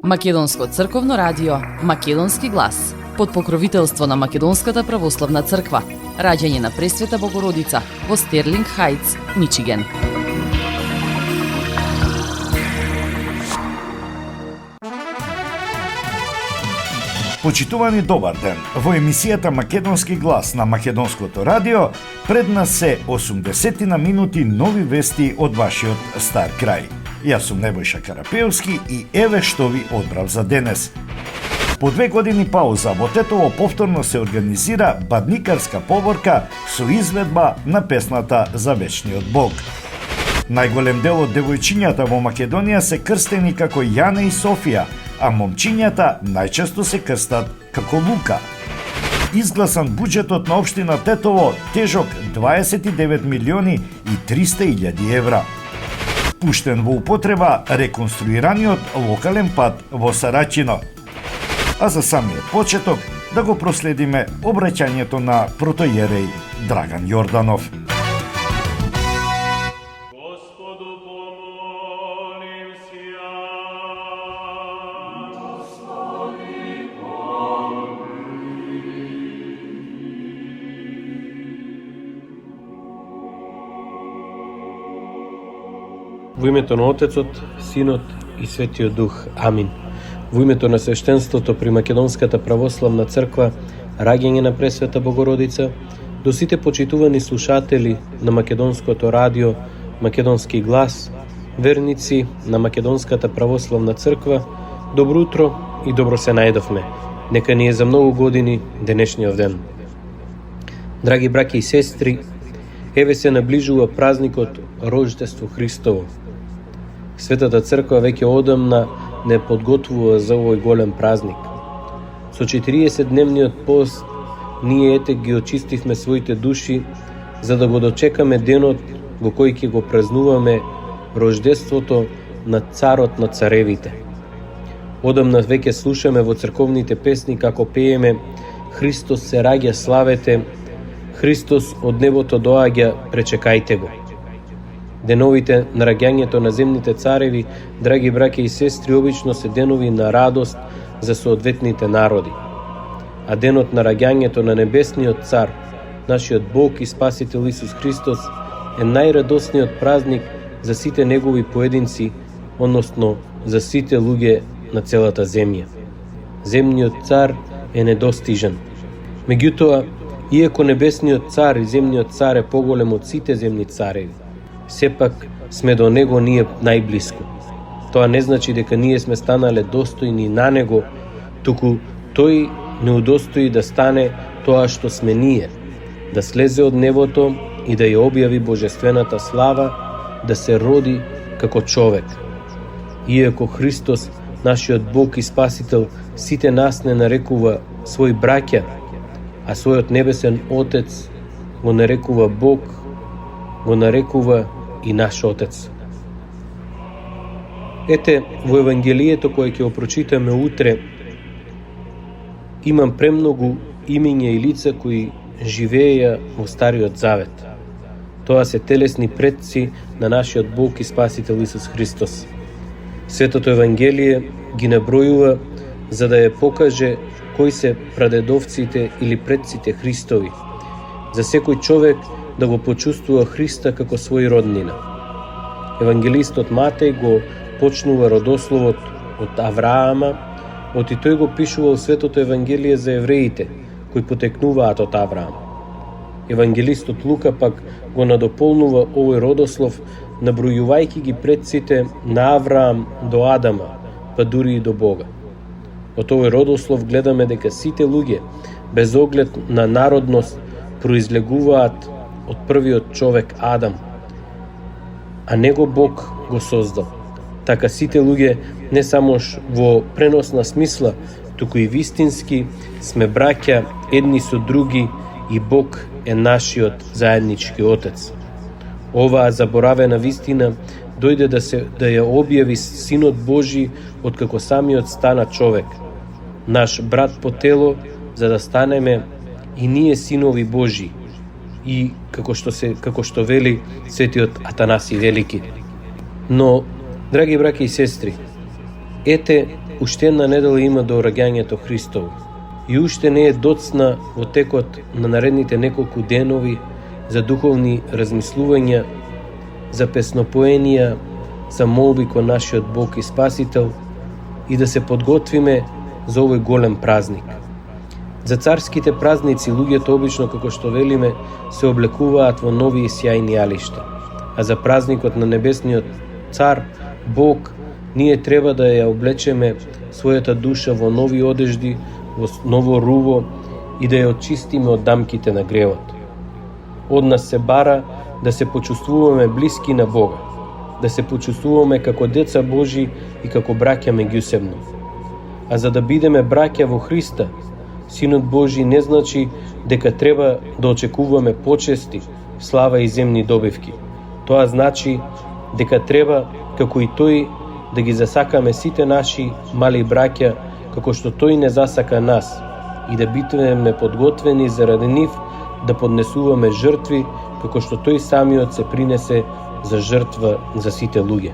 Македонско црковно радио, Македонски глас, под покровителство на Македонската православна црква, раѓање на Пресвета Богородица во Стерлинг Хајтс, Мичиген. Почитувани, добар ден! Во емисијата Македонски глас на Македонското радио пред нас се 80 на минути нови вести од вашиот стар крај. Јас сум Небојша Карапеовски и еве што ви одбрав за денес. По 2 години пауза во Тетово повторно се организира бадникарска поборка со изведба на песната за вечниот Бог. Најголем дел од девојчињата во Македонија се крстени како Јана и Софија, а момчињата најчесто се крстат како Лука. Изгласан буџетот на општина Тетово тежок 29 милиони и 300 илјади евра. Пуштен во употреба реконструираниот локален пат во Сарачино. А за самиот почеток да го проследиме обраќањето на протоиерей Драган Јорданов. Во името на Отецот, Синот и Светиот Дух. Амин. Во името на свештенството при Македонската православна црква, раѓање на Пресвета Богородица, до сите почитувани слушатели на Македонското радио, Македонски глас, верници на Македонската православна црква, добро утро и добро се најдовме. Нека ни е за многу години денешниот ден. Драги браќи и сестри, еве се наближува празникот Рождество Христово. Светата црква веќе одамна не подготвува за овој голем празник. Со 40-дневниот пост ние ете ги очистивме своите души за да го дочекаме денот во кој ќе го празнуваме рождеството на царот на царевите. Одамна веќе слушаме во црковните песни како пееме Христос се раѓа, славете, Христос од небото доаѓа, пречекајте го. Деновите на раѓањето на земните цареви, драги браќа и сестри, обично се денови на радост за соодветните народи. А денот на раѓањето на небесниот цар, нашиот Бог и Спасител Исус Христос, е најрадосниот празник за сите негови поединци, односно за сите луѓе на целата земја. Земниот цар е недостижен. Меѓутоа, иако небесниот цар и земниот цар е поголем од сите земни цареви, сепак сме до него ние најблиску. Тоа не значи дека ние сме станале достојни на него, туку тој не удостои да стане тоа што сме ние, да слезе од небото и да ја објави божествената слава, да се роди како човек. Иако Христос, нашиот Бог и Спасител, сите нас не нарекува свој браќа, а својот небесен Отец го нарекува Бог, го нарекува и наш Отец. Ете, во Евангелието кое ќе го прочитаме утре, имам премногу имиња и лица кои живееја во Стариот Завет. Тоа се телесни предци на нашиот Бог и Спасител Исус Христос. Светото Евангелие ги набројува за да ја покаже кои се прадедовците или предците Христови, за секој човек да го почувствува Христа како свој роднина. Евангелистот Матеј го почнува родословот од Авраама, оти тој го пишува во Светото Евангелие за евреите, кои потекнуваат од Авраам. Евангелистот Лука пак го надополнува овој родослов, набројувајќи ги предците на Авраам до Адама, па дури и до Бога. Од овој родослов гледаме дека сите луѓе, без оглед на народност, произлегуваат од првиот човек Адам, а него Бог го создал. Така сите луѓе не само во преносна смисла, туку и вистински сме браќа едни со други и Бог е нашиот заеднички Отец. Оваа заборавена вистина дојде да ја објави Синот Божи откако самиот стана човек, наш брат по тело, за да станеме и ние синови Божи, и како што вели светиот Атанаси Велики. Но, драги браќи и сестри, Ете, уште една недела има до раѓањето Христово и уште не е доцна во текот на наредните неколку денови за духовни размислувања, за песнопоенија, за молби кон нашиот Бог и Спасител и да се подготвиме за овој голем празник. За царските празници луѓето обично, како што велиме, се облекуваат во нови и сјајни алишта, а за празникот на небесниот цар, Бог, ние треба да ја облечеме својата душа во нови одежди, во ново руво и да ја очистиме од дамките на гревот. Од нас се бара да се почувствуваме блиски на Бога, да се почувствуваме како деца Божи и како браќа меѓусебно. А за да бидеме браќа во Христа, Синот Божи не значи дека треба да очекуваме почести, слава и земни добивки. Тоа значи дека треба, како и Тој, да ги засакаме сите наши мали браќа, како што Тој не засака нас, и да бидеме подготвени заради нив да поднесуваме жртви, како што Тој самиот се принесе за жртва за сите луѓе.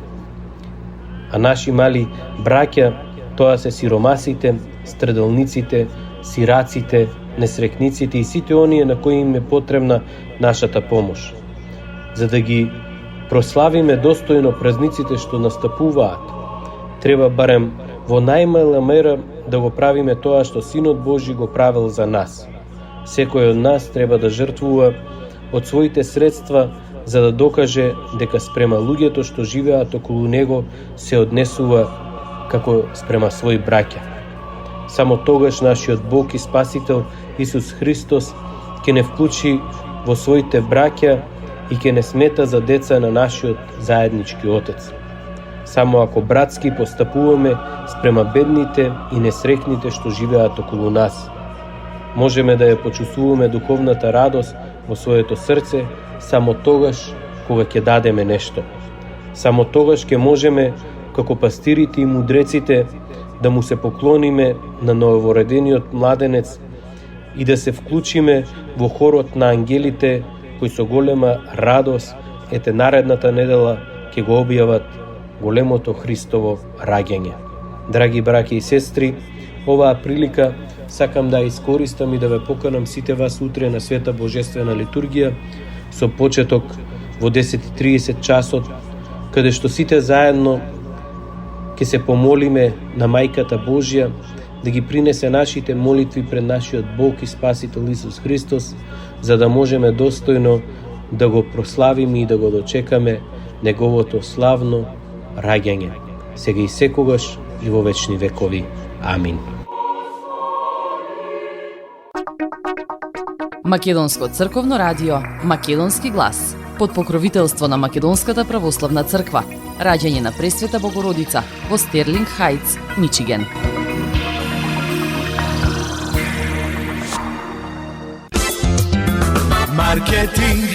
А наши мали браќа, тоа се сиромасите, страдалниците, сираците, несрекниците и сите оние на кои им е потребна нашата помош. За да ги прославиме достојно празниците што настапуваат, треба барем во најмала мера да го правиме тоа што Синот Божи го правил за нас. Секој од нас треба да жртвува од своите средства за да докаже дека спрема луѓето што живеат околу него се однесува како спрема своји браќа. Само тогаш нашиот Бог и Спасител Исус Христос ќе не вклучи во своите браќа и ќе не смета за деца на нашиот заеднички Отец. Само ако братски постапуваме спрема бедните и несрекните што живеат околу нас, можеме да ја почувствуваме духовната радост во своето срце само тогаш кога ќе дадеме нешто. Само тогаш ќе можеме, како пастирите и мудреците, да му се поклониме на новородениот младенец и да се вклучиме во хорот на ангелите кои со голема радост ете наредната недела ќе го објават големото Христово раѓање. Драги браќи и сестри, оваа прилика сакам да искористам и да ве поканам сите вас утре на Света Божествена литургија со почеток во 10:30 часот, каде што сите заедно ќе се помолиме на Мајката Божја да ги принесе нашите молитви пред нашиот Бог и Спасител Исус Христос, за да можеме достојно да го прославиме и да го дочекаме Неговото славно раѓање, сега и секогаш и во вечни векови. Амин. Македонско црковно радио, Македонски глас, под покровителство на Македонската православна црква, раѓање на Пресвета Богородица во Стерлинг Хајтс, Мичиген. Маркетинг,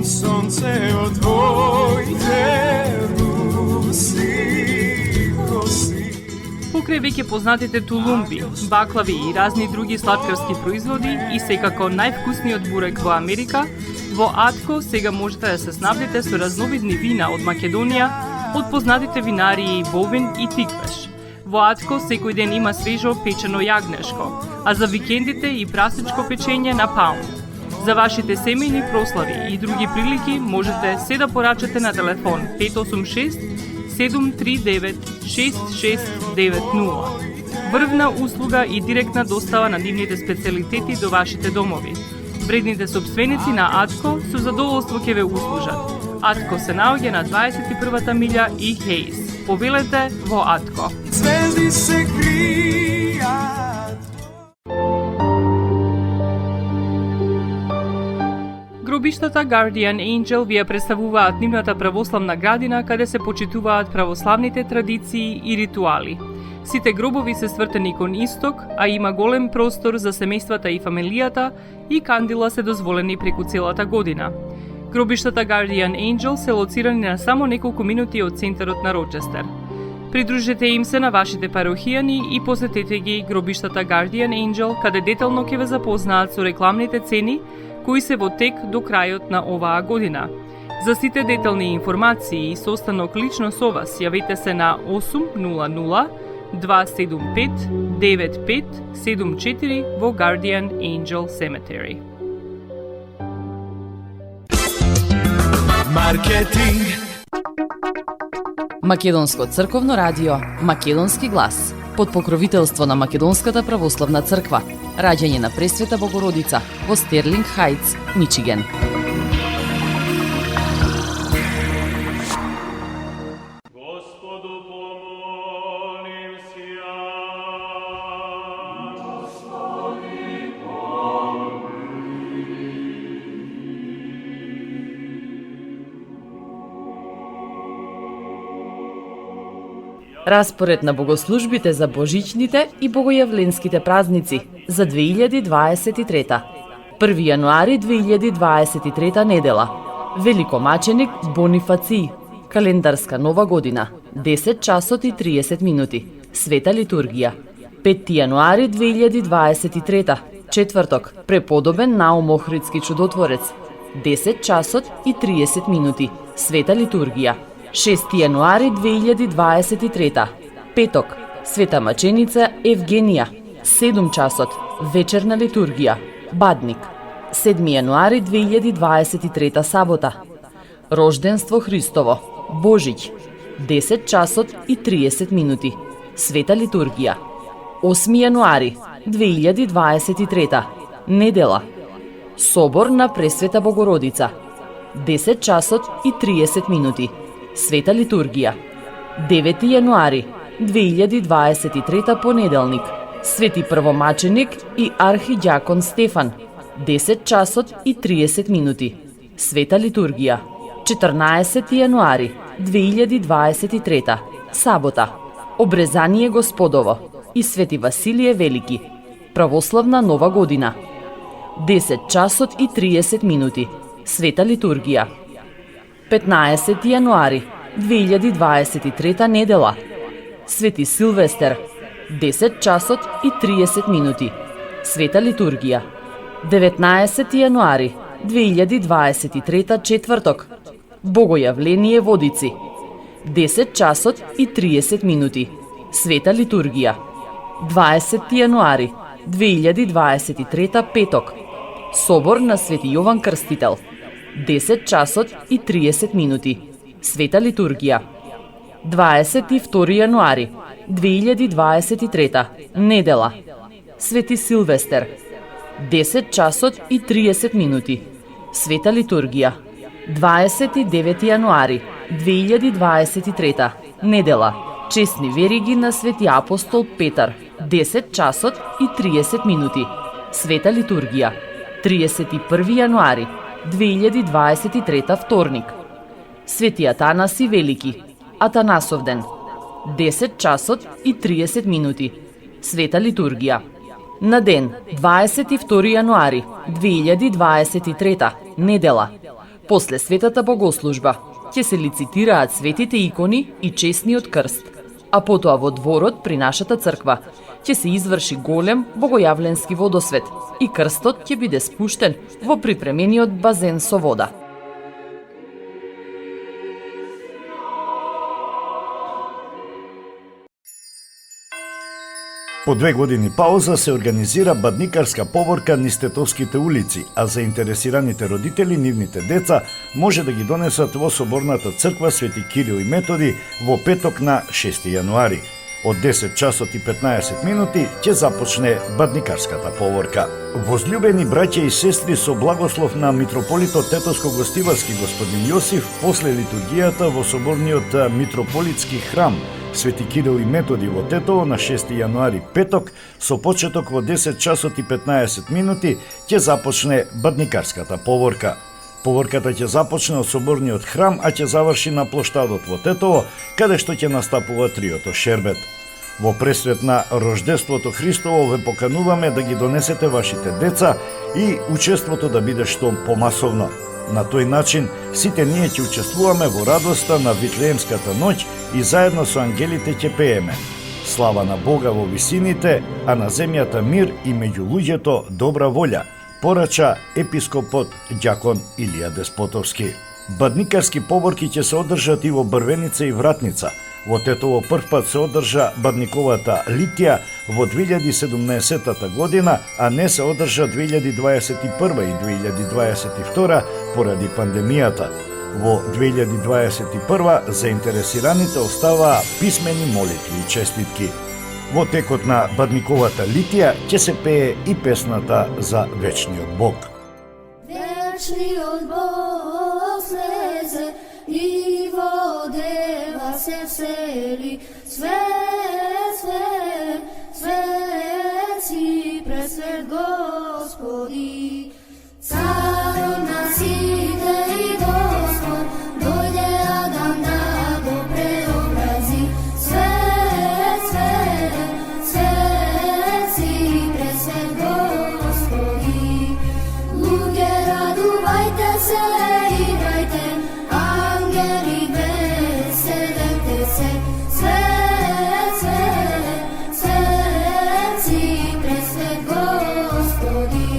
сонце од твоите руси коси. Покрај веќе познатите тулумби, баклави и разни други сладкарски производи и секако највкусниот бурек во Америка, во Атко сега можете да се снабдите со разновидни вина од Македонија, од познатите винарии Бовин и Тиквеш. Во Атко секој ден има свежо печено јагнешко, а за викендите и прасничко печење на паунд. За вашите семејни прослави и други прилики можете се да порачате на телефон 586 739 6690. Врвна услуга и директна достава на нивните специјалитети до вашите домови. Вредните собственици на Атко со задоволство ќе ве услужат. Атко се наоѓа на 21-та милја и Хейс. Повелете во Атко. Звезди се кријат. Гробиштата Guardian Angel ви ја представуваат нивната православна градина каде се почитуваат православните традиции и ритуали. Сите гробови се свртени кон исток, а има голем простор за семејствата и фамилијата и кандила се дозволени преку целата година. Гробиштата Guardian Angel се лоцирани на само неколку минути од центарот на Рочестер. Придружете им се на вашите парохијани и посетете ги гробиштата Guardian Angel, каде детално ќе ве запознаат со рекламните цени кои се во тек до крајот на оваа година. За сите детални информации и состанок лично со вас, јавете се на 800 275 9574 во Guardian Angel Cemetery. Маркетинг. Македонско црковно радио Македонски глас под покровителство на Македонската православна црква. Раѓање на Пресвета Богородица во Стерлинг Хајтс, Мичиген. Распоред на богослужбите за божичните и богојавленските празници за 2023. 1 јануари 2023 недела. Великомаченик Бонифаций. Календарска нова година. 10 часот и 30 минути. Света литургија. 5 јануари 2023. Четврток. Преподобен Наум Охридски чудотворец. 10 часот и 30 минути. Света литургија. 6 јануари 2023. Петок. Света маченица Евгенија. 7 часот. Вечерна литургија. Бадник. 7 јануари 2023 сабота. Рожденство Христово. Божиќ. 10 часот и 30 минути. Света литургија. 8 јануари 2023. Недела. Собор на Пресвета Богородица. 10 часот и 30 минути. Света литургија. 9 јануари 2023 понеделник. Свети првомаченик и архиѓакон Стефан. 10 часот и 30 минути. Света литургија. 14 јануари 2023 сабота. Обрезание Господово и Свети Василие Велики. Православна нова година. 10 часот и 30 минути. Света литургија. 15 јануари 2023 недела. Свети Силвестер. 10 часот и 30 минути. Света литургија. 19 јануари 2023 четврток. Богојавление Водици. 10 часот и 30 минути. Света литургија. 20 јануари 2023 петок. Собор на Свети Јован Крстител. 10 часот и 30 минути. Света литургија. 22 јануари 2023 недела. Свети Силвестер. 10 часот и 30 минути. Света литургија. 29 јануари 2023 недела. Честни вериги на Свети апостол Петар. 10 часот и 30 минути. Света литургија. 31 јануари 2023 вторник. Свети Атанаси Велики. Атанасовден. 10 часот и 30 минути. Света литургија. На ден 22 јануари 2023 недела. После светата богослужба ќе се лицитираат светите икони и честниот крст, а потоа во дворот при нашата црква ќе се изврши голем богојавленски водосвет и крстот ќе биде спуштен во припремениот базен со вода. По 2 години пауза се организира бадникарска поворка низ Тетовските улици, а заинтересираните родители, нивните деца, може да ги донесат во Соборната црква Свети Кирил и Методи во петок на 6 јануари. Од 10 часот и 15 минути ќе започне бадникарската поворка. Возлюбени браќа и сестри, со благослов на митрополитот Тетовско-гостиварски господин Јосиф, после литургијата во Соборниот митрополитски храм Свети Кирил и Методи во Тетово на 6 јануари петок, со почеток во 10 часот и 15 минути ќе започне бадникарската поворка. Поворката ќе започне од Соборниот храм, а ќе заврши на плоштадот во Тетово, каде што ќе настапува триото Шербет. Во пресвет на Рождеството Христово ве покануваме да ги донесете вашите деца и учеството да биде што помасовно. На тој начин сите ние ќе учествуваме во радоста на Витлеемската ноќ и заедно со ангелите ќе пееме. Слава на Бога во висините, а на земјата мир и меѓу луѓето добра волја, порача епископот ѓакон Илија Деспотовски. Бадникарски поборки ќе се одржат и во Брвеница и Вратница. Во Тетово првпат се одржа Бадниковата литија во 2017 година, а не се одржа 2021 и 2022 поради пандемијата. Во 2021 заинтересираните оставаа писмени молитви и честитки. Во текот на Бадниковата литија ќе се пее и песната за вечниот Бог. Вечниот Бог слезе и во дева се всели. Свет, свет, свет си пресвет Господи. Царот на сите и Господ, дојде Адам да го преобрази. Свет, свет, свет си пресвет Господи. Луѓе, радувајте се, играјте, ангели веселете се. Свет, свет, свет си пресвет Господи.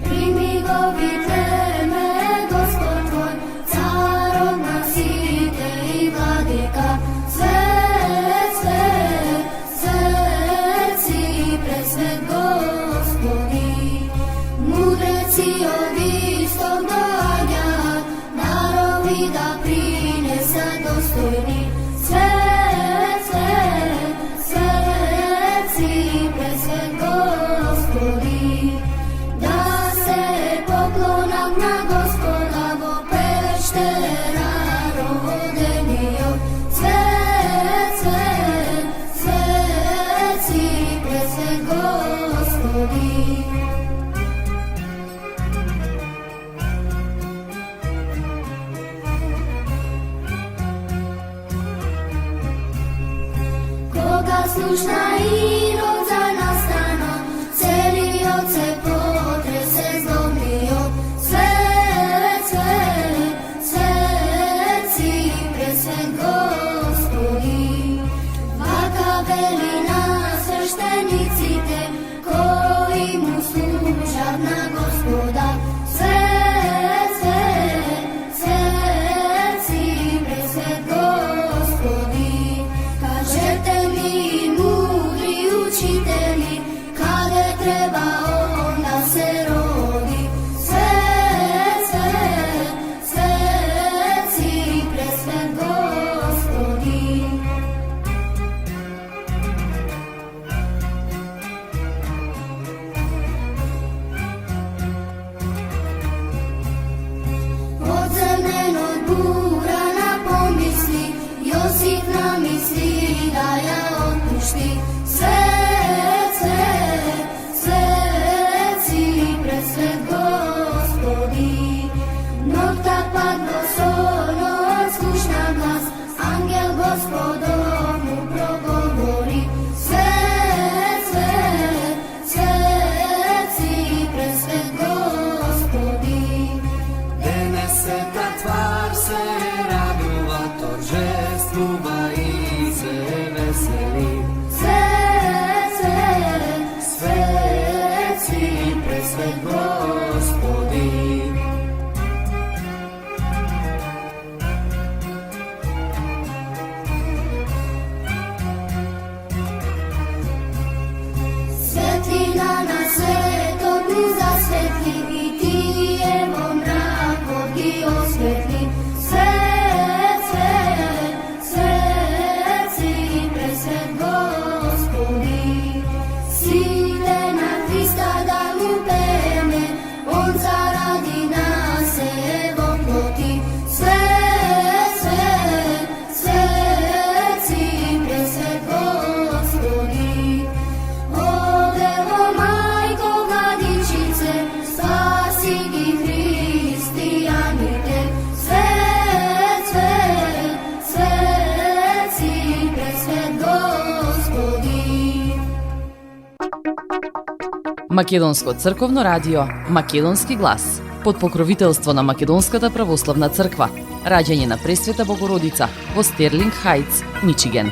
Прими го Витлеме, Господ твој, царот на сите и владика. Свет, свет, свет си пресвет Господи. Мудреци од исток доаѓаат, дарови да принесат достојни. Свет, свет, свет си пресвет Господи. Да се поклонат на Господа во пештера родениот. Свет, свет, свет си пресвет Господи. Кога слушна Ирод за настана, целиот се потресе злобниот. Свет, свет, свет си пресвет Господи. Вака вели на свештениците, кои му служат на Господа. Свет, свет, свет си пресвет Господи. Кажете ми, мудри учители, каде треба он да се роди. Свет, свет, свет си пресвет Господи. Од земенот бура на помисли, Јосиф намисли да ја отпушти. Свет, свет, свет си пресвет Господи. Ноќта падно соно од слушна глас, ангел Господов му проговори. Свет, свет, свет си пресвет Господи. Денесета твар се радува, торжествува и се весели. Свет, свет, Свет си пресвет Господи. светлина на светот му засветли и тие во мракот ги осветли. Свет, свет, свет си пресвет Господи. Сите на Христа да му пееме, он заради нас се воплоти. Свет, свет, свет си пресвет Господи. О, Дево Мајко Владичице, спаси ги христијаните. Свет, свет, свет си пресвет Господи. Македонско црковно радио Македонски глас под покровителство на Македонската православна црква. Раѓање на Пресвета Богородица во Стерлинг Хајтс, Мичиген.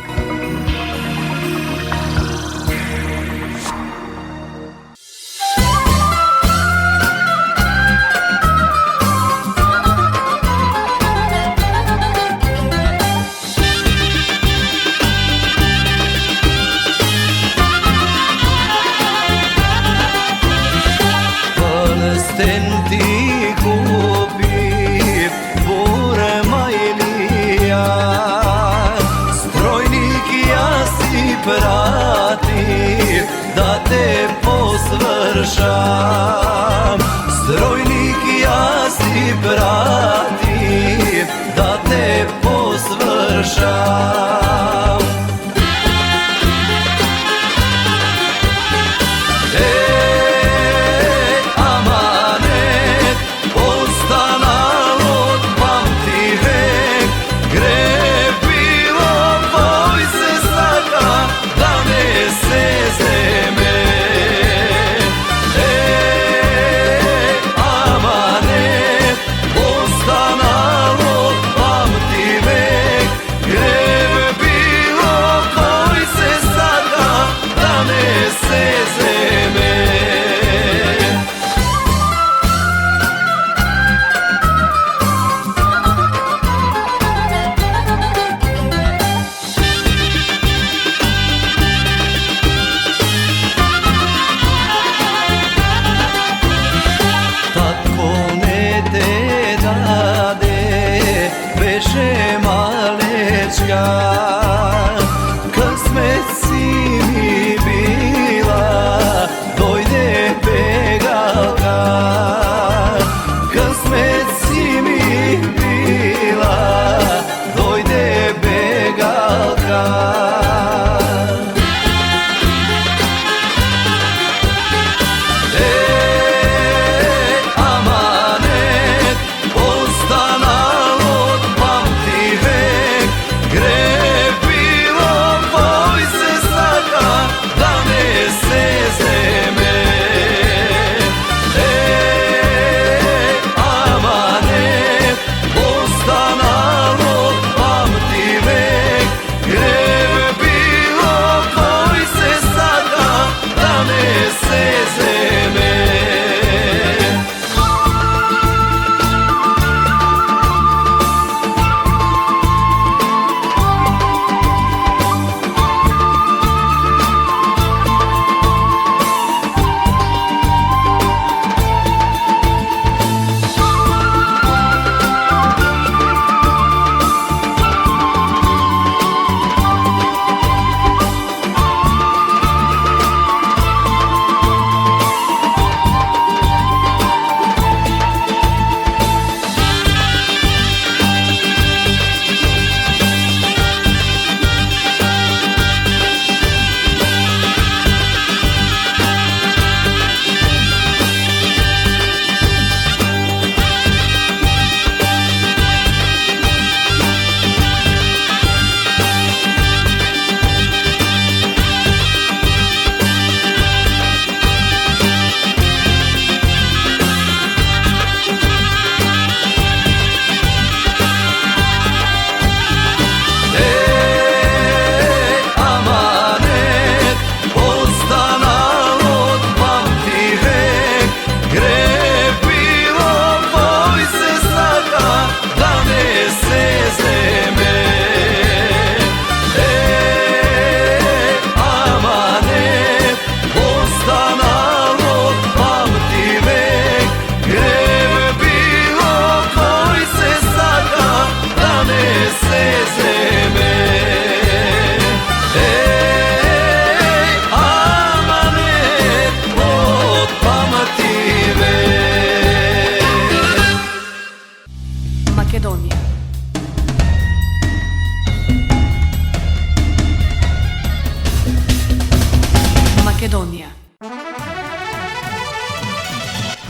ti kupi burma Ilija. Strojnik ja si pratim da te posvršam. Strojnik ja si pratim da te posvršam.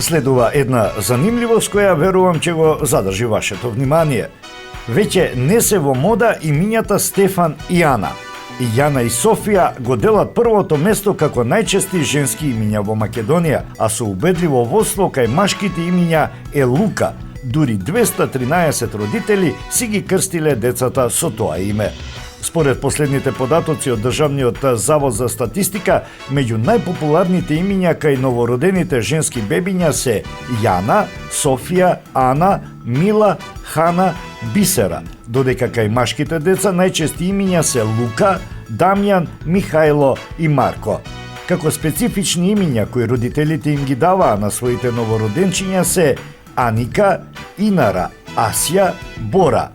Следува една занимливост која верувам ќе го задржи вашето внимание. Веќе не се во мода имињата Стефан и Ана. И Јана и Софија го делат првото место како најчести женски имиња во Македонија, а со убедливо водство кај машките имиња е Лука. Дури 213 родители си ги крстиле децата со тоа име. Според последните податоци од Државниот завод за статистика, меѓу најпопуларните имиња кај новородените женски бебиња се Јана, Софија, Ана, Мила, Хана, Бисера, додека кај машките деца најчести имиња се Лука, Дамјан, Михајло и Марко. Како специфични имиња кои родителите им ги даваа на своите новороденчиња се Аника, Инара, Асја, Бора,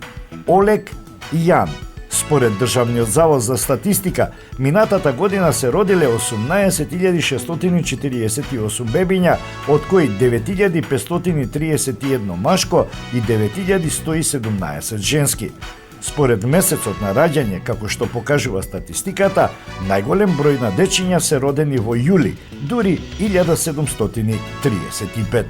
Олег и Јан. Според Државниот завод за статистика, минатата година се родиле 18.648 бебиња, од кои 9.531 машко и 9.117 женски. Според месецот на раѓање, како што покажува статистиката, најголем број на дечиња се родени во јули, дури 1735.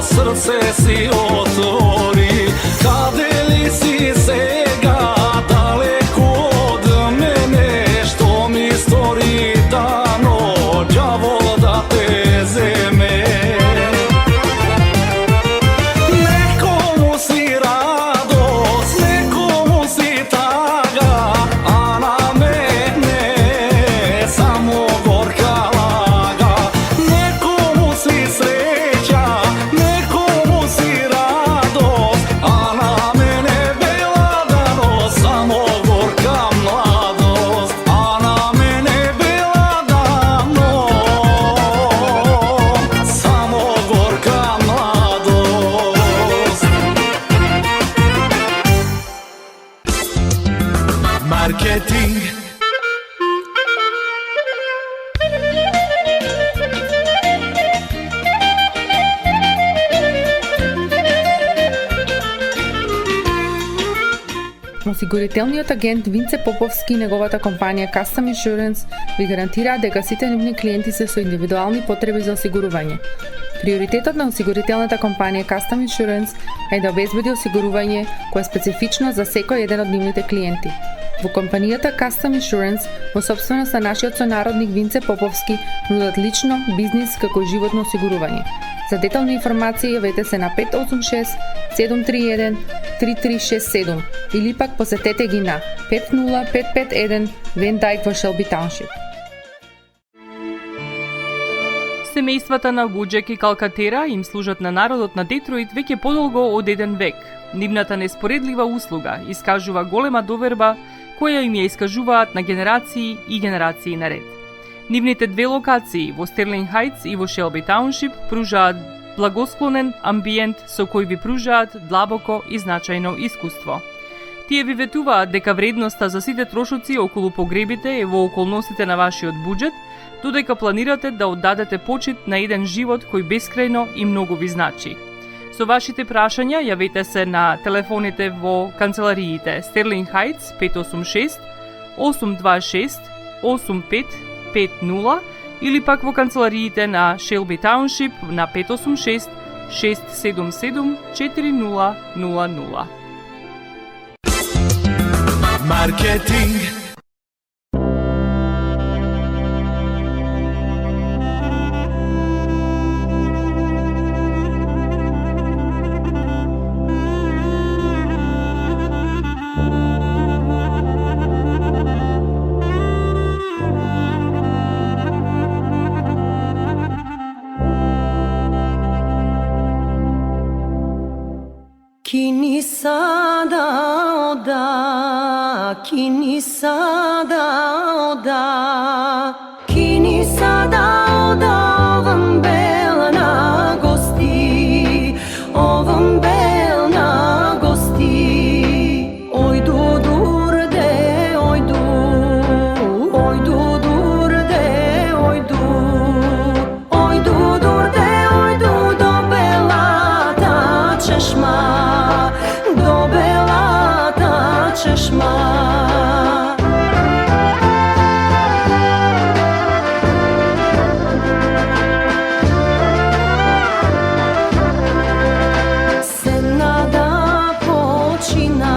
srce si otvori. Kade li si sega daleko od mene, što mi stori dano, đavol da te zeme. Nekomu si radost, nekomu si taga, a na mene samo gorka laga. Nekomu si sreća, nekomu si radost, a na mene bela danost, samo gorka mladost, a na mene bela danost, samo gorka mladost. Marketing. Осигурителниот агент Винце Поповски и неговата компанија Custom Insurance ви гарантираат дека сите нивни клиенти се со индивидуални потреби за осигурување. Приоритетот на осигурителната компанија Custom Insurance е да обезбеди осигурување кое е специфично за секој еден од нивните клиенти. Во компанијата Custom Insurance, во собственост на нашиот сонародник Винце Поповски, нудат лично, бизнис како и животно осигурување. За детални информации јавете се на 586 731 3367 или пак посетете ги на 50551 Вен Дайк во Шелби Тауншип. Семејствата на Гуџек и Калкатера им служат на народот на Детройт веќе подолго од еден век. Нивната неспоредлива услуга искажува голема доверба која им ја искажуваат на генерации и генерации наред. Нивните две локации во Стерлинг Хајтс и во Шелби Тауншип пружаат благосклонен амбиент со кој ви пружаат длабоко и значајно искуство. Тие ви ветуваат дека вредноста за сите трошоци околу погребите е во околностите на вашиот буџет, додека планирате да оддадете почит на еден живот кој бескрајно и многу ви значи. Со вашите прашања јавете се на телефоните во канцелариите Стерлинг Хајтс 586 826 8550 или пак во канцелариите на Шелби Тауншип на 586 677 4000. Маркетинг. Kini sada oda, kini sada oda, kini sada oda, ovom bel na gosti, ovom bel na gosti. Oj du durde, oj du durde, oj du durde, oj du do bela ta češma. Češma. Se nada počina,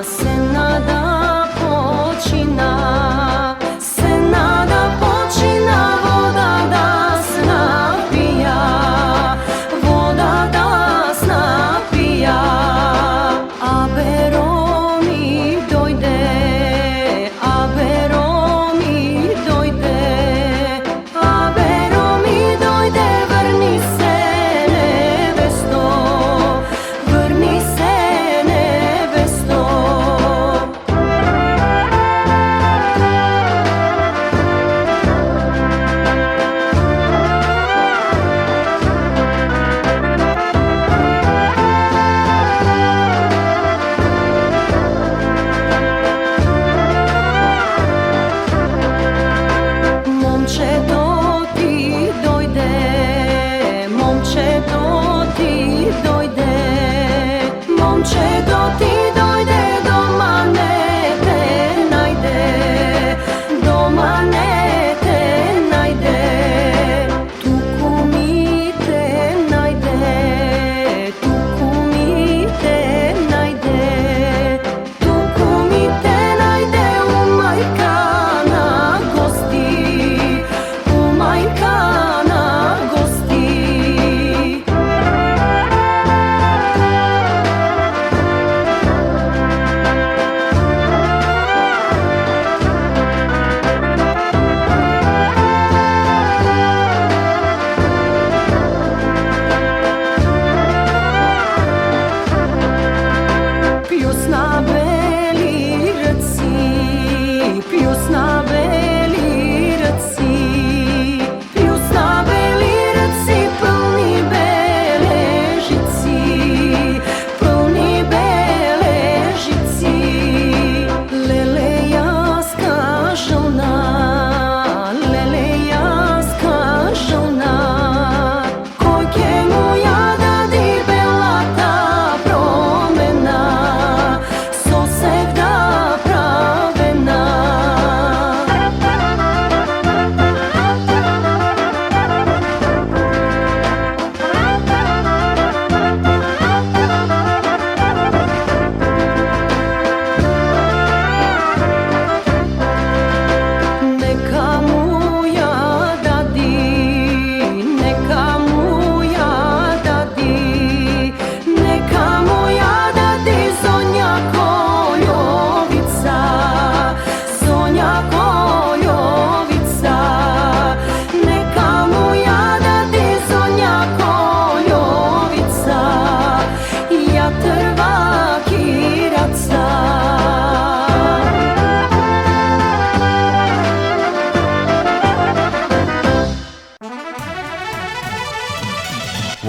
se nada počina, se nada počina, voda da se napija, voda da se napija. Abero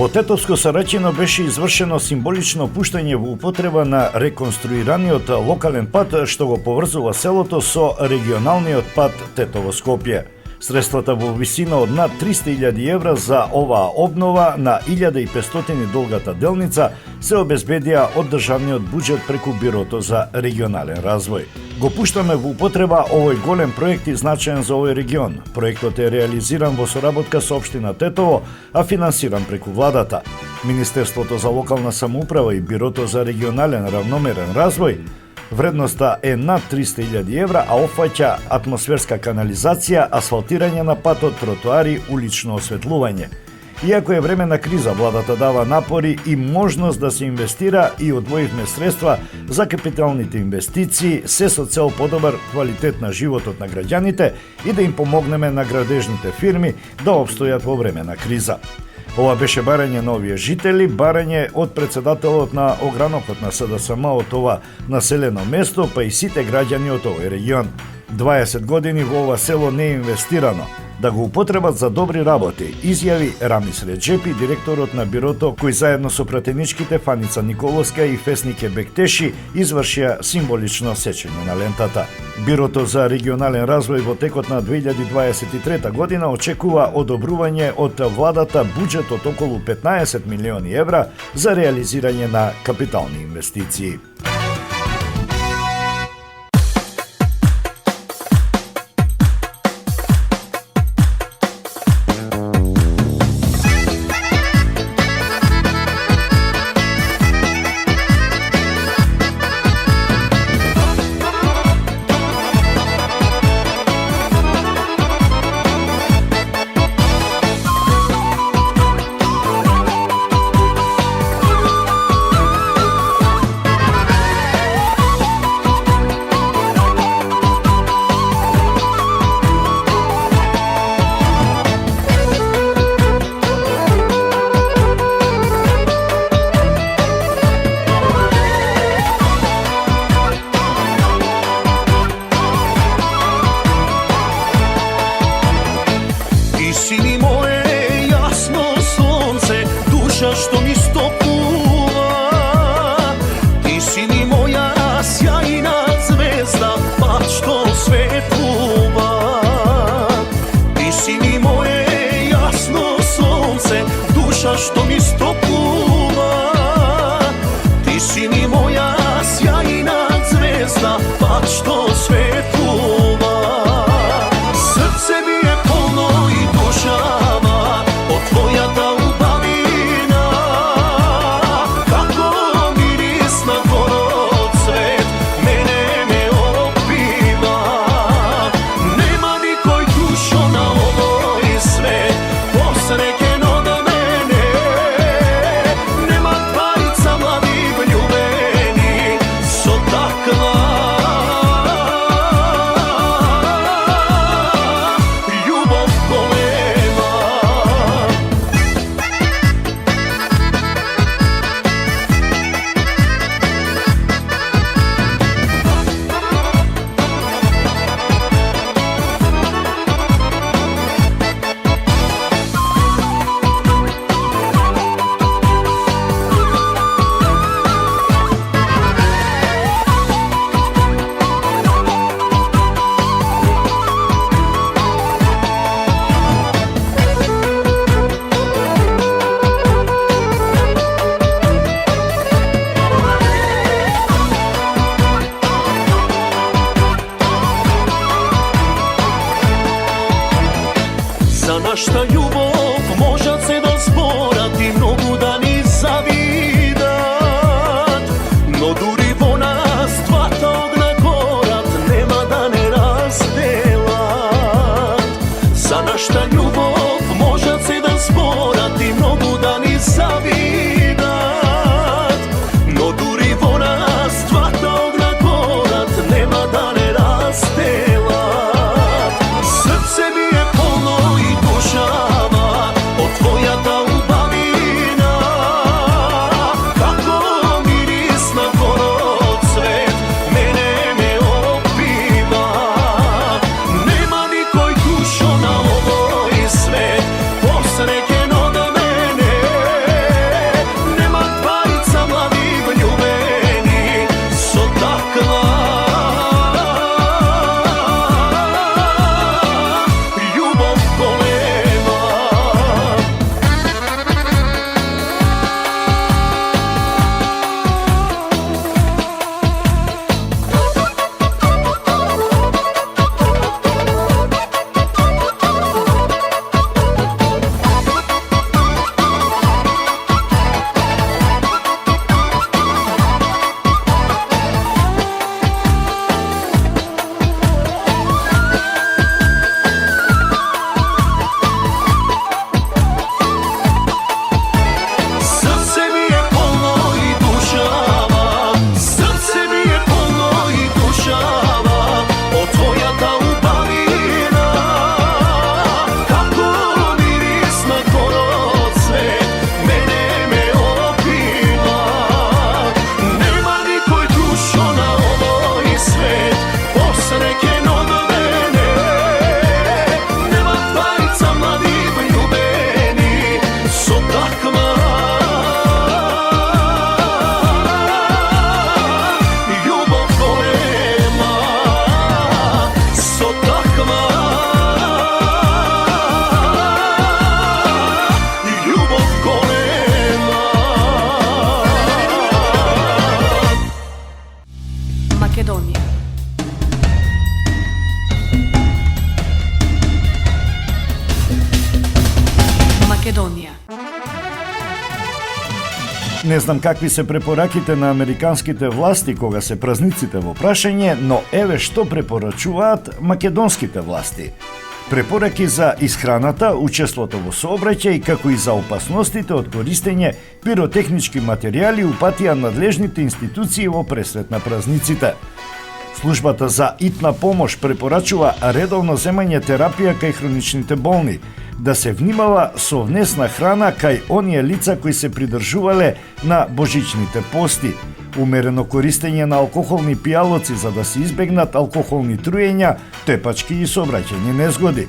Во Тетовско Сарачино беше извршено символично пуштање во употреба на реконструираниот локален пат што го поврзува селото со регионалниот пат Тетово-Скопје. Средствата во висина од над 300.000 евра за оваа обнова на 1500 долгата делница се обезбедија од државниот буџет преку Бирото за регионален развој. Го пуштаме во употреба овој голем проект и значаен за овој регион. Проектот е реализиран во соработка со општина Тетово, а финансиран преку владата. Министерството за локална самоуправа и Бирото за регионален равномерен развој. Вредноста е над 300.000 евра, а опфаќа атмосферска канализација, асфалтирање на патот, тротоари, улично осветлување. Иако е време на криза, владата дава напори и можност да се инвестира и одвоивме средства за капиталните инвестиции, се со цел подобар квалитет на животот на граѓаните и да им помогнеме на градежните фирми да обстојат во време на криза. Ова беше барање на овие жители, барање од председателот на огранокот на СДСМ од ова населено место, па и сите граѓани од овој регион. 20 години во ова село не е инвестирано. Да го употребат за добри работи, изјави Рамис Реджепи, директорот на Бирото, кој заедно со пратеничките Фаница Николовска и Феснике Бектеши извршија символично сечење на лентата. Бирото за регионален развој во текот на 2023 година очекува одобрување од владата буџет од околу 15 милиони евра за реализирање на капитални инвестиции. Što mi stopува, ti si mi moja sjajna zvezda, pa što svetluva. Srce mi je polno i dušava od tvoja ta ljubavina, kako miris na gorod cvet mene me opiva. Nema nikoj dušo na ovoj svet posreke. Našta ljubov možat se da zborat i mnogu da ni zavidat, no duri vo nas dvata ogna gorat, nema da ne razdelat. Za našta ljubov možat se da zborat i mnogu da ni zavidat, no duri vo nas dvata ogna gorat, nema da ne razdelat. Srce mi je polno i dušava Македонија. Не знам какви се препораките на американските власти кога се празниците во прашање, но еве што препорачуваат македонските власти. Препораки за исхраната, учеството во сообраќај, како и за опасностите од користење пиротехнички материјали упатија надлежните институции во пресвет на празниците. Службата за итна помош препорачува редовно земање терапија кај хроничните болни, да се внимава со внесна храна кај оние лица кои се придржувале на божичните пости, умерено користење на алкохолни пијалоци за да се избегнат алкохолни труења, тепачки и сообраќајни незгоди.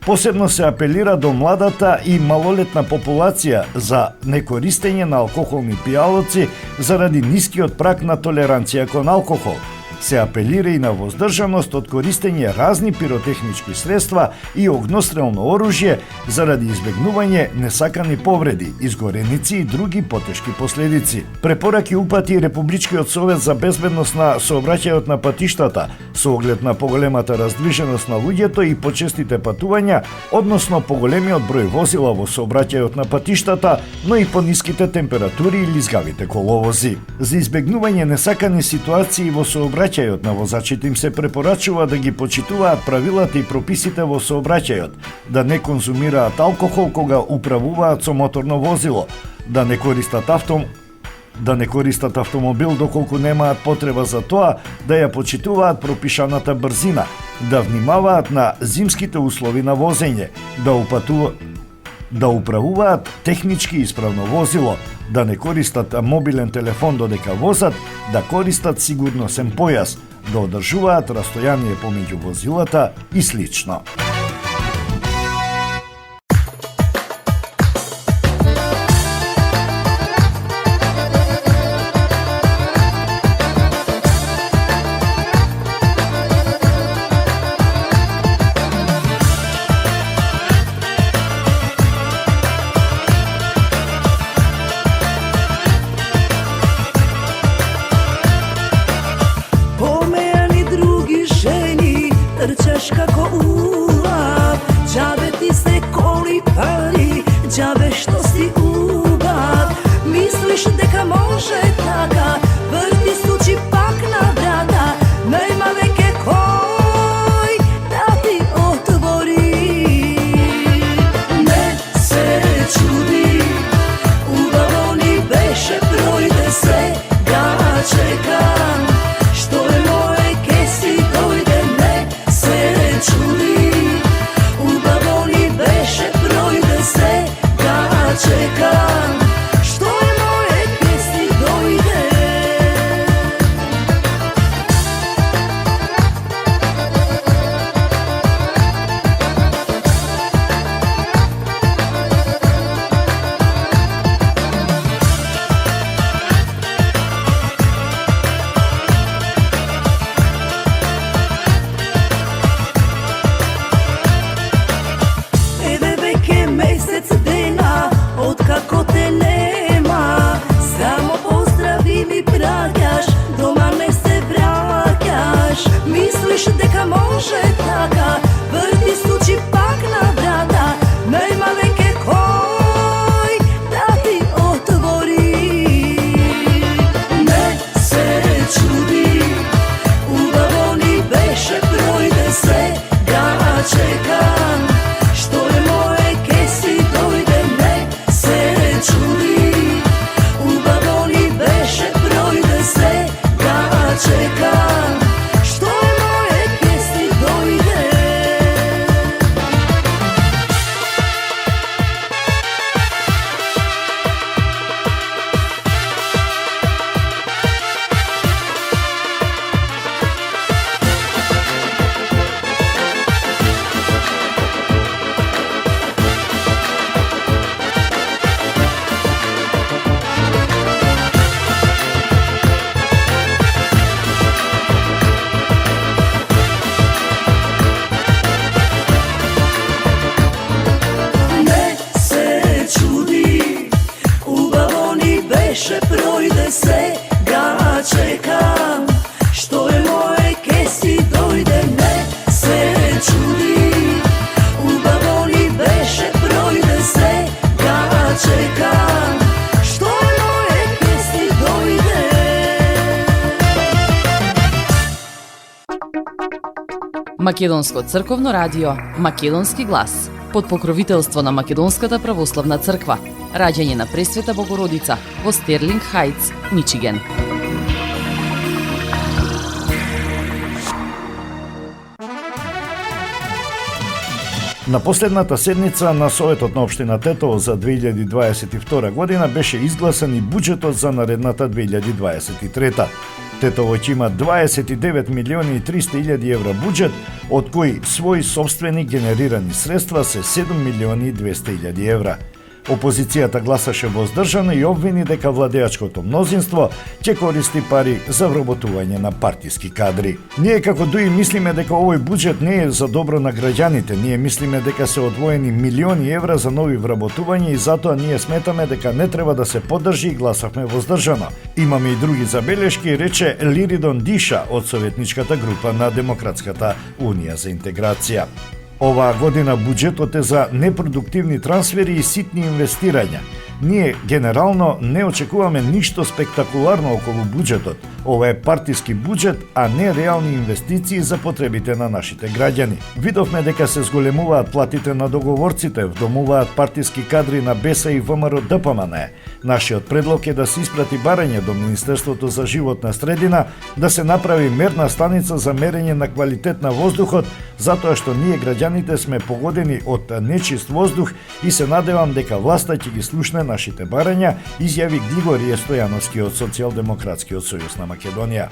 Посебно се апелира до младата и малолетна популација за некористење на алкохолни пијалоци заради нискиот праг на толеранција кон алкохол. Се апелира и на воздржаност од користење разни пиротехнички средства и огнострелно оружје заради избегнување несакани повреди, изгореници и други потешки последици. Препораки упати Републичкиот совет за безбедност на сообраќајот на патиштата со оглед на поголемата раздвиженост на луѓето и почестите патувања, односно поголемиот број возила во сообраќајот на патиштата, но и пониските температури и лизгавите коловози. За избегнување несакани ситуации во сообраќајот на возачите им се препорачува да ги почитуваат правилата и прописите во сообраќајот, да не конзумираат алкохол кога управуваат со моторно возило, да не користат автомобил доколку немаат потреба за тоа, да ја почитуваат пропишаната брзина, да внимаваат на зимските услови на возење, да управуваат технички исправно возило, да не користат мобилен телефон додека возат, да користат сигурносен појас, да одржуваат растојание помеѓу возилата и слично. Помејани други жени, трчаш како Македонско црковно радио, Македонски глас, под покровителство на Македонската православна црква, раѓање на Пресвета Богородица во Стерлинг Хајтс, Мичиген. На последната седница на Советот на Општина Тетово за 2022 година беше изгласан и буџетот за наредната 2023. Тетово ќе има 29 милиони и 300 илјади евра буџет, од кои своји собствени генерирани средства се 7 милиони и 200 илјади евра. Опозицијата гласаше воздржано и обвини дека владеачкото мнозинство ќе користи пари за вработување на партиски кадри. Ние како ДУИ мислиме дека овој буџет не е за добро на граѓаните. Ние мислиме дека се одвоени милиони евра за нови вработувања и затоа ние сметаме дека не треба да се поддржи и гласавме воздржано. Имаме и други забелешки, рече Лиридон Диша од советничката група на Демократската унија за интеграција. Оваа година буџетот е за непродуктивни трансфери и ситни инвестирања. Ние генерално не очекуваме ништо спектакуларно околу буџетот. Ова е партиски буџет, а не реални инвестиции за потребите на нашите граѓани. Видовме дека се зголемуваат платите на договорците, вдомуваат партиски кадри на БЕСА и ВМРО ДПМН. Нашиот предлог е да се испрати барање до Министерството за животна средина да се направи мерна станица за мерење на квалитет на воздухот, затоа што ние граѓаните сме погодени од нечист воздух и се надевам дека власта ќе ги слушне нашите барања, изјави Григорije Стојановски од Социјалдемократскиот сојуз на Македонија.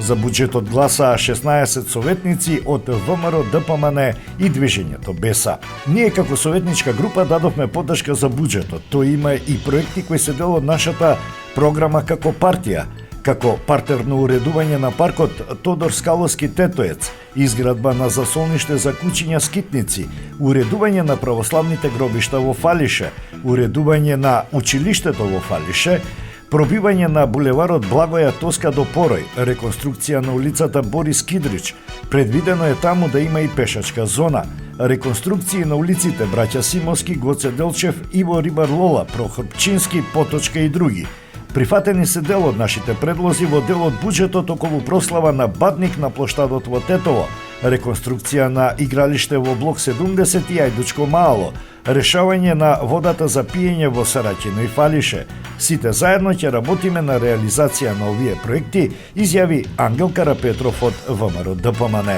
За буџетот гласаа 16 советници од ВМРО ДПМН и движењето БЕСА. Ние како советничка група дадовме поддршка за буџетот. Тој има и проекти кои се дел од нашата програма како партија, како партерно уредување на паркот Тодор Скаловски Тетоец, изградба на засолниште за кучиња скитници, уредување на православните гробишта во Фалише, уредување на училиштето во Фалише, пробивање на булеварот Благоја Тоска до Порој, реконструкција на улицата Борис Кидрич, предвидено е таму да има и пешачка зона, реконструкции на улиците Браќа Симовски, Гоце Делчев, Иво Рибар Лола, Прохорпчински, Поточка и други. Прифатени се дел од нашите предлози во дел од буџетот околу прослава на Бадник на плоштадот во Тетово, реконструкција на игралиште во блок 70 и Ајдучко Маало, решавање на водата за пиење во Сараќино и Фалише. Сите заедно ќе работиме на реализација на овие проекти, изјави Ангел Карапетров од ВМРО ДПМН.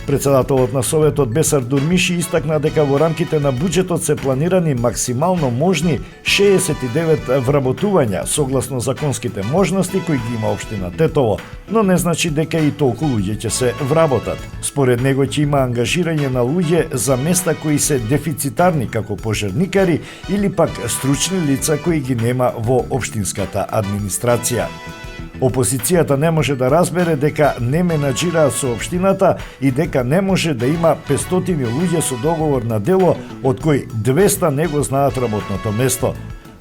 Председателот на Советот Бесар Дурмиши истакна дека во рамките на буџетот се планирани максимално можни 69 вработувања согласно законските можности кои ги има општина Тетово, но не значи дека и толку луѓе ќе се вработат. Според него ќе има ангажирање на луѓе за места кои се дефицитарни како пожарникари или пак стручни лица кои ги нема во општинската администрација. Опозицијата не може да разбере дека не менаџираат со општината и дека не може да има 500 луѓе со договор на дело, од кои 200 не го знаат работното место.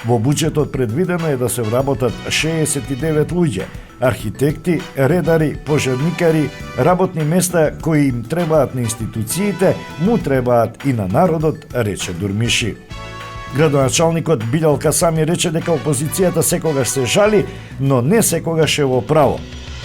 Во буџетот предвидено е да се вработат 69 луѓе, архитекти, редари, пожарникари, работни места кои им требаат на институциите, му требаат и на народот, рече Дурмиши. Градоначалникот Билјал Касами рече дека опозицијата секогаш се жали, но не секогаш е во право.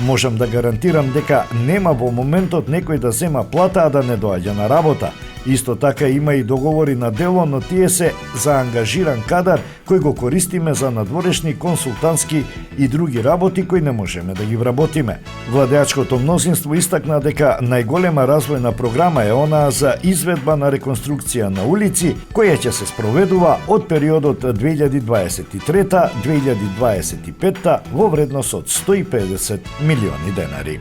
Можам да гарантирам дека нема во моментот некој да зема плата, а да не доаѓа на работа. Исто така има и договори на дело, но тие се за ангажиран кадар кој го користиме за надворешни, консултантски и други работи кои не можеме да ги вработиме. Владеачкото мнозинство истакна дека најголема развојна програма е онаа за изведба на реконструкција на улици, која ќе се спроведува од периодот 2023-2025 во вредност од 150 милиони денари.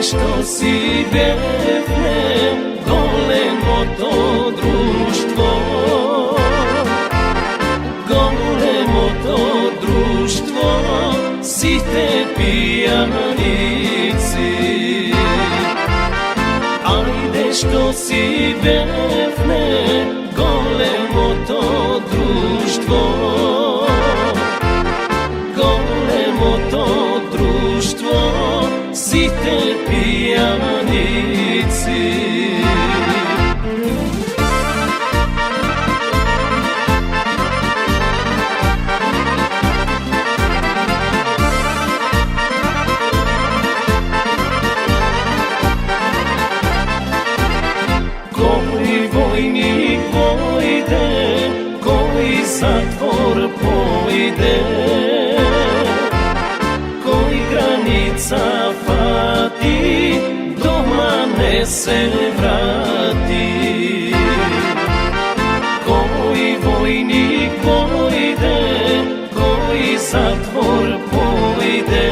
Што си бевме големото друштво, големото друштво, сите пијаници. Ајде што си бевме големото друштво, големото друштво, сите pijanici. Koji vojnik pojde, koji zatvor pojde, koji granica pati, doma ne se vrati. Koji vojnik pojde, koji zatvor pojde,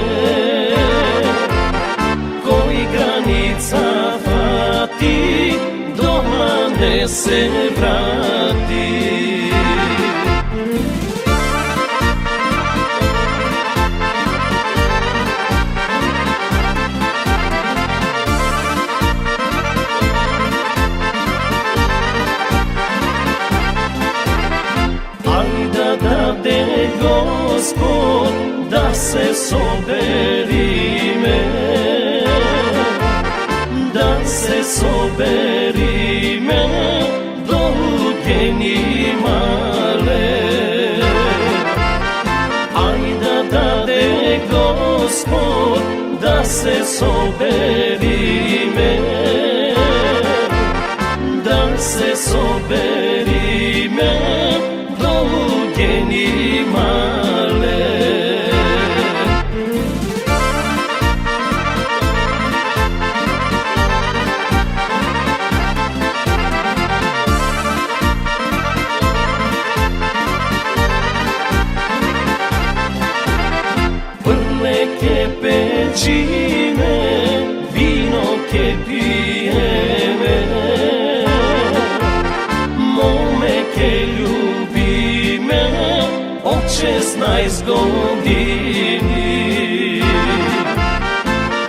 koji granica pati, doma ne se vrati. Ajde da de Gospod, da se soberime, da se soberime do Lugeni male. Ajde da de Gospod, da se soberime, da se soberime do Lugeni male. Ke pečime, vino ke pijeme, mome ke ljubime, od 16 godini.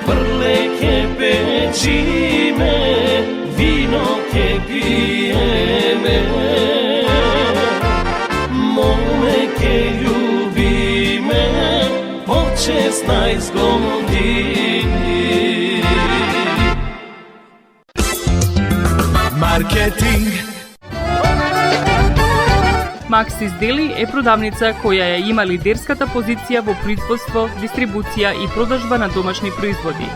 Prle ke pečime, vino ke pijeme, mome ke ljubime, od 16 godini. Marketing. Maxis Deli е продавница која ја има лидерската позиција во производство, дистрибуција и продажба на домашни производи.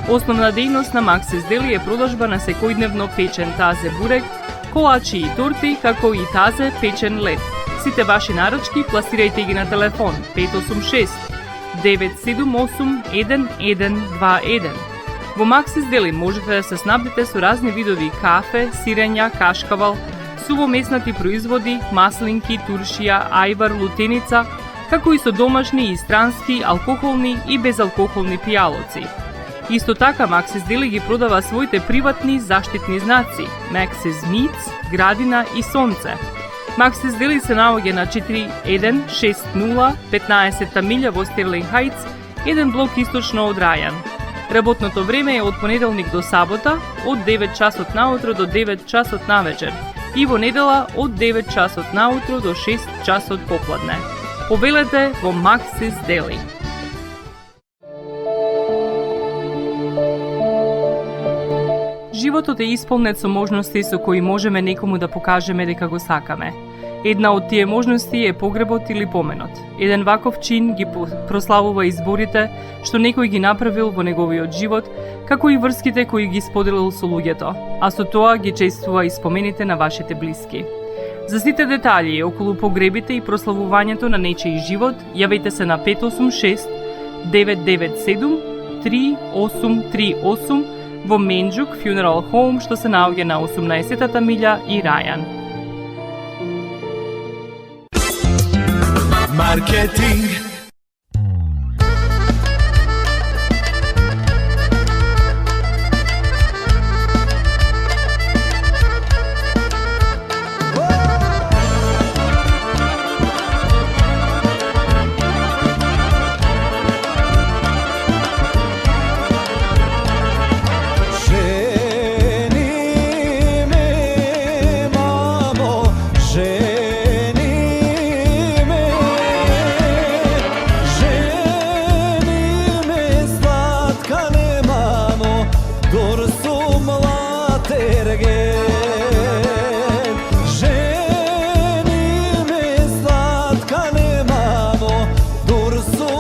Основна дејност на Maxis Deli е продажба на секојдневно печен тазе бурек, колачи и торти, како и тазе печен лед. Сите ваши наручки пласирајте ги на телефон 586 978 1121. Во Maxis Deli можете да се снабдите со разни видови кафе, сирења, кашкавал, сувомеснати производи, маслинки, туршија, ајвар, лутеница, како и со домашни и странски, алкохолни и безалкохолни пијалоци. Исто така Maxis Deli ги продава своите приватни заштитни знаци Maxis Meats, Градина и Сонце. Maxis Deli се наоѓа на 4160 15 милја во Стерлинг Хајтс, еден блок источно од Рајан. Работното време е од понеделник до сабота, од 9 часот наутро до 9 часот навечер и во недела од 9 часот наутро до 6 часот попладне. Повелете во Maxis Deli. Животот е исполнет со можности со кои можеме некому да покажеме дека го сакаме. Една од тие можности е погребот или поменот. Еден ваков чин ги прославува изборите што некој ги направил во неговиот живот, како и врските кои ги споделил со луѓето, а со тоа ги чествува и спомените на вашите блиски. За сите детали околу погребите и прославувањето на нечиј живот, јавете се на 586 997 3838 во Менџук Funeral Home, што се наоѓа на 18-та милја и Рајан. Marketing. tergen. Ženi me slatka nemamo, dur su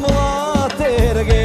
mlatergen.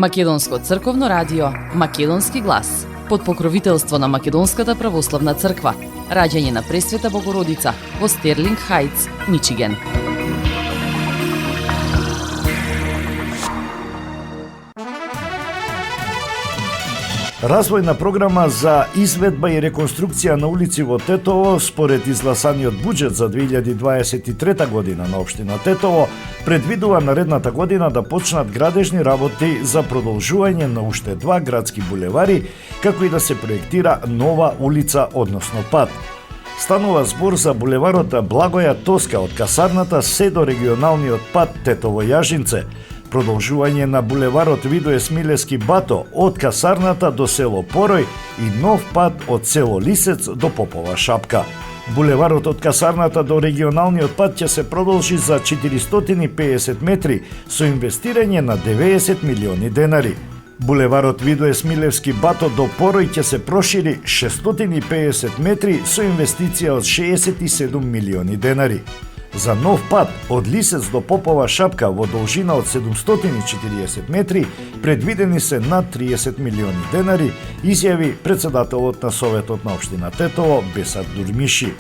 Македонско црковно радио, Македонски глас, под покровителство на Македонската православна црква, раѓање на Пресвета Богородица во Стерлинг Хајтс, Мичиген. Развојна програма за изведба и реконструкција на улици во Тетово според изгласаниот буџет за 2023 година на општина Тетово предвидува наредната година да почнат градежни работи за продолжување на уште 2 градски булевари, како и да се проектира нова улица, односно пат. Станува збор за булеварот Благоја Тоска од касарната се до регионалниот пат Тетово-Јажинце, продолжување на булеварот Видое Смилевски Бато од касарната до село Порој и нов пат од село Лисец до Попова Шапка. Булеварот од касарната до регионалниот пат ќе се продолжи за 450 метри со инвестирање на 90 милиони денари. Булеварот Видое Смилевски Бато до Порој ќе се прошири 650 метри со инвестиција од 67 милиони денари. За нов пат од Лисец до Попова Шапка во должина од 740 метри предвидени се над 30 милиони денари, изјави председателот на Советот на општина Тетово Бесар Дурмиши.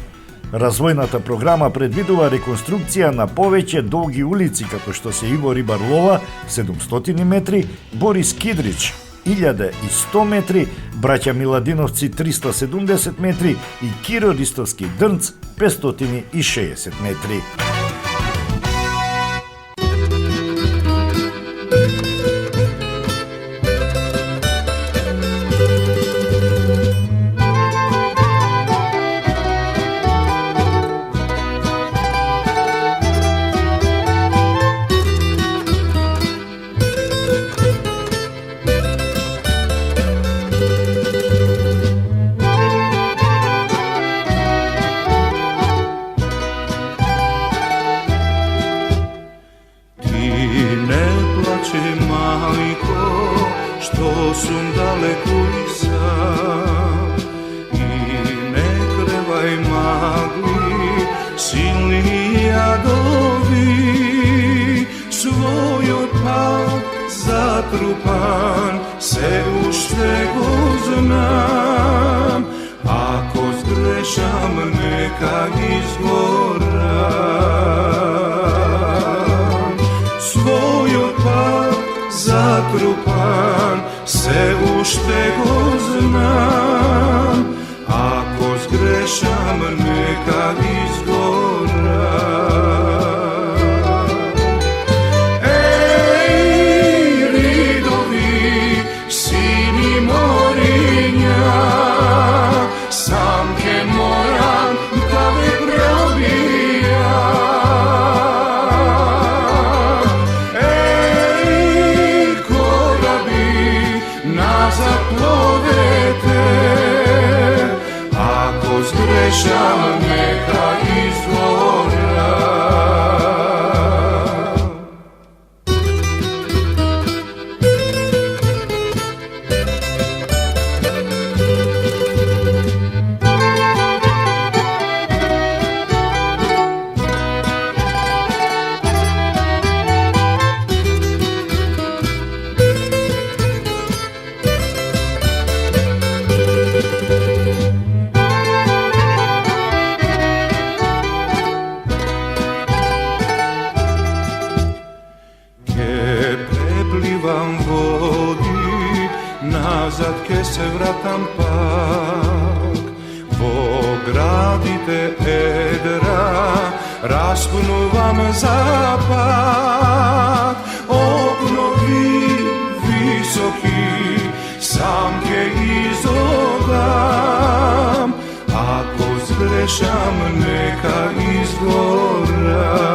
Развојната програма предвидува реконструкција на повеќе долги улици како што се Иво Рибарлова 700 метри, Борис Кидрич 1100 метри, браќа Миладиновци 370 метри и Киро Ристовски Дрнц 560 метри. Zatrupan se ušte go znam, ako zgrešam neka izgoram. Svojo pa zatrupan se ušte go znam, ako zgrešam neka izgoram. Zgrešam neka izgora. Nazad ke se vratam pak, vo gradite edra, raspunuvam zapad, obnovi visoki, sam ke izodam, ako zgrešam neka izgoram.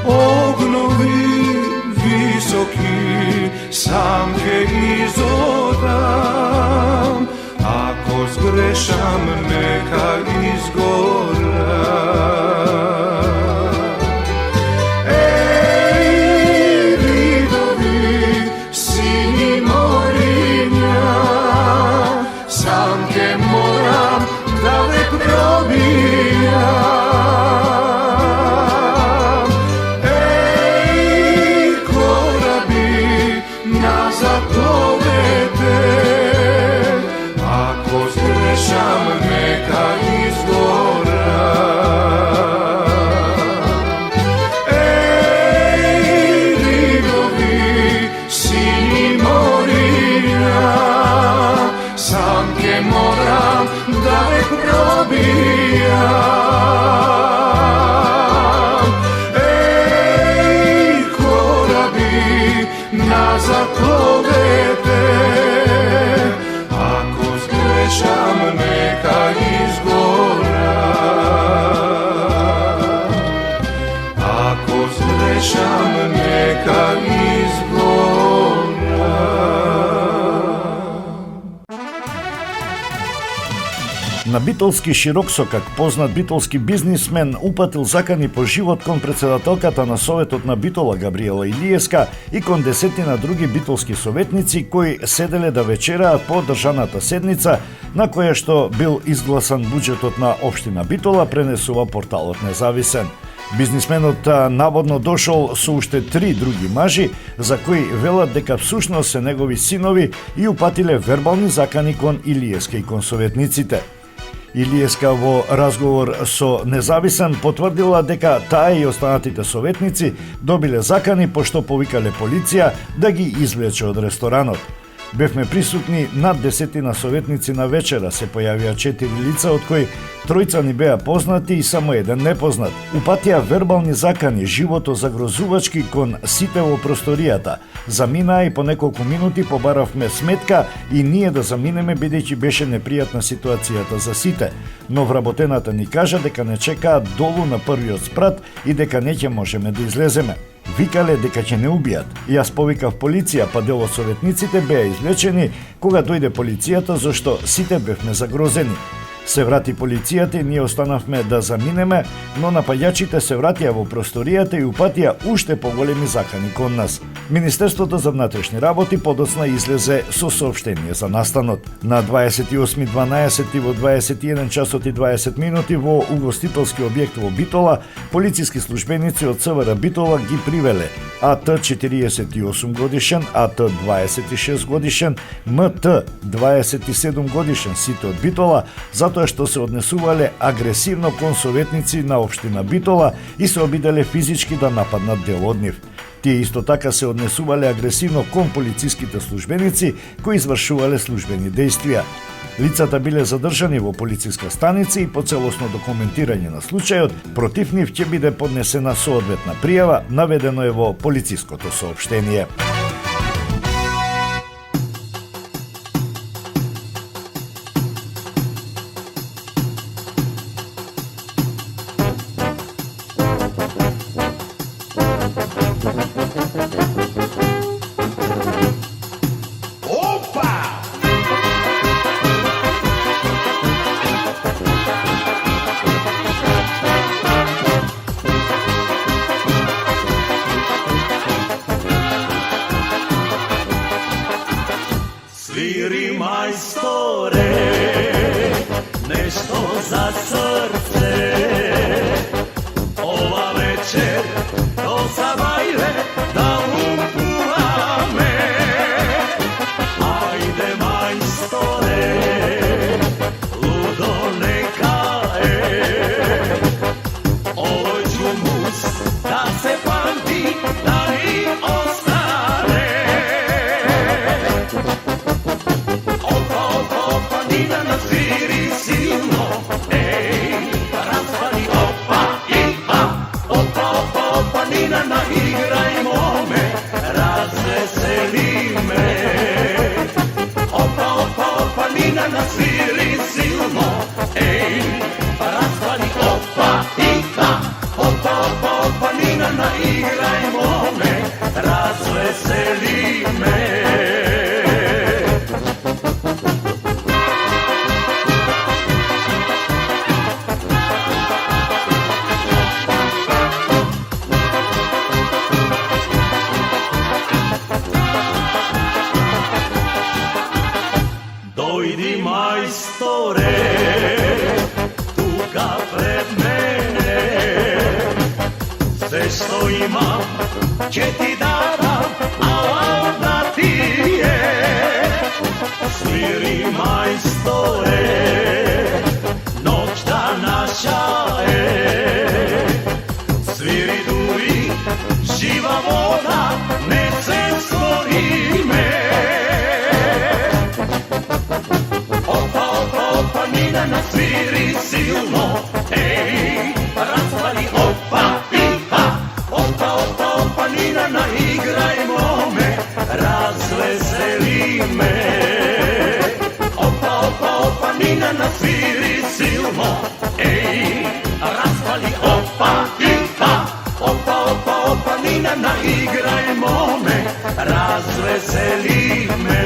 Obnovi visoki, sam ke izodam, ako zgrešam neka izgoram. Ej, ridovi, sini morinja, sam ke moram dalek probijam. Nazad plovete, ako zgrešam neka izgoram, ako zgrešam neka izgoram. На битолски Широксокак, познат битолски бизнисмен, упатил закани по живот кон председателката на Советот на Битола Габриела Илиевска и кон десетина други битолски советници кои седеле да вечераат по држаната седница на која што бил изгласан буџетот на општина Битола, пренесува порталот Независен. Бизнисменот наводно дошол со уште 3 други мажи, за кои велат дека всушност се негови синови и упатиле вербални закани кон Илиевска и кон советниците. Илиеска во разговор со Независен потврдила дека таа и останатите советници добиле закани пошто повикале полиција да ги извлече од ресторанот. Бевме присутни над 10 советници на вечера, се појавија 4 лица, од кои 3 ни беа познати и само еден непознат. Упатија вербални закани, живото загрозувачки кон сите во просторијата. Заминаа и по неколку минути побаравме сметка и ние да заминеме бидејќи беше непријатна ситуацијата за сите. Но вработената ни кажа дека не чекаат долу на првиот спрат и дека не ќе можеме да излеземе. Викале дека ќе не убијат. Јас повикав полиција, па дел од советниците беа извлечени кога дојде полицијата, зашто сите бевме загрозени. Се врати полицијата и ние останавме да заминеме, но напаѓачите се вратија во просторијата и упатија уште поголеми закани кон нас. Министерството за внатрешни работи подоцна излезе со соопштение за настанот. На 28.12 во 21 часот и 20 минути во угостителски објект во Битола, полициски службеници од ЦВР Битола ги привеле АТ 48 годишен, АТ 26 годишен, МТ 27 годишен, сите од Битола, затоа што се однесувале агресивно кон советници на општина Битола и се обиделе физички да нападнат дел од нив. Тие исто така се однесувале агресивно кон полициските службеници кои извршувале службени дејствија. Лицата биле задржани во полициска станица и по целосно документирање на случајот, против нив ќе биде поднесена соодветна пријава, наведено е во полициското соопштение. Sviri majstore, nešto za srce. Ova večer do zabajle da upuvame. Ajde majstore, ludo neka je. Ovoj džumus da se pamti, da i ostane. Nina na sviri silno, ej, razvali opa, ipa, opa, opa, opa, Nina na igrajmo me, razveseli me. Opa, opa, opa, Nina na sviri silno, ej, razvali opa, ipa, opa, opa, opa, Nina na igrajmo me, razveseli me. Dojdi majstore, tuka pred mene, sve što imam će ti dam, a onda ti je. Sviri majstore, noć da naša je, sviri duri, živa voda, nese svori me. Opa, opa, opa, Nina na sviri silno, ej, razvali opa, ipa. Opa, opa, opa, Nina na igrajmo me, razveseli me. Opa, opa, opa, Nina na sviri silno, ej, razvali opa, ipa. Opa, opa, opa, Nina na igrajmo me, razveseli me.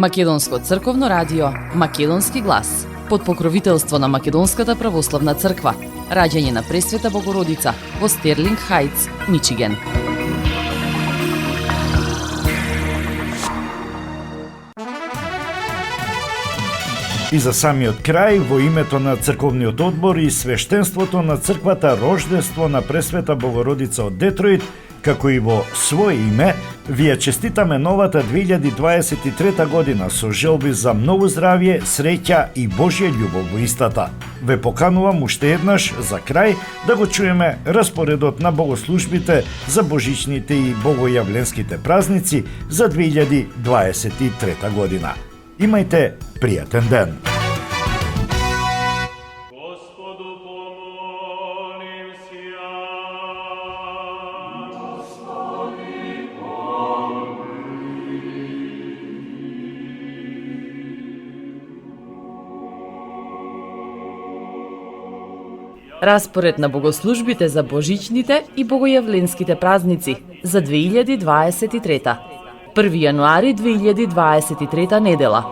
Македонско црковно радио, Македонски глас. Под покровителство на Македонската православна црква. Раѓање на Пресвета Богородица во Стерлинг Хајтс, Мичиген. И за самиот крај, во името на црковниот одбор и свештенството на црквата Рождество на Пресвета Богородица од Детройт, како и во свое име, ви ја честитаме новата 2023 година со желби за многу здравје, среќа и Божја љубов во истата. Ве поканувам уште еднаш за крај да го чуеме распоредот на богослужбите за божичните и богојавленските празници за 2023 година. Имајте пријатен ден! Распоред на богослужбите за божичните и богојавленските празници за 2023. 1 јануари 2023 недела.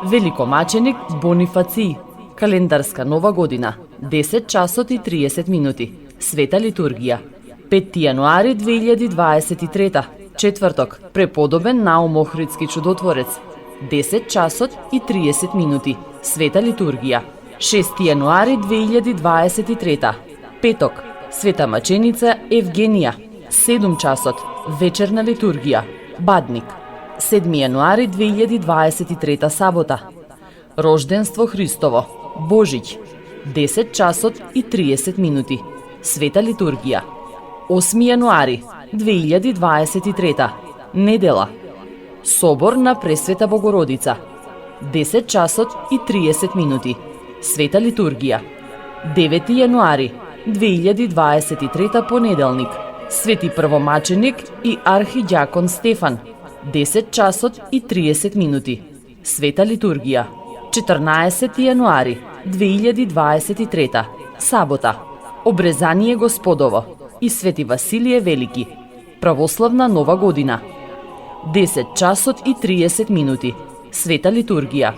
Великомаченик Бонифаций. Календарска нова година. 10 часот и 30 минути. Света литургија. 5 јануари 2023. Четврток. Преподобен Наум Охридски чудотворец. 10 часот и 30 минути. Света литургија. 6 јануари 2023. Петок. Света маченица Евгенија. 7 часот. Вечерна литургија. Бадник. 7 јануари 2023 сабота. Рожденство Христово. Божиќ. 10 часот и 30 минути. Света литургија. 8 јануари 2023. Недела. Собор на Пресвета Богородица. 10 часот и 30 минути. Света литургија. 9 јануари 2023 понеделник. Свети првомаченик и архиѓакон Стефан. 10 часот и 30 минути. Света литургија. 14 јануари 2023 сабота. Обрезание Господово и Свети Василије Велики. Православна нова година. 10 часот и 30 минути. Света литургија.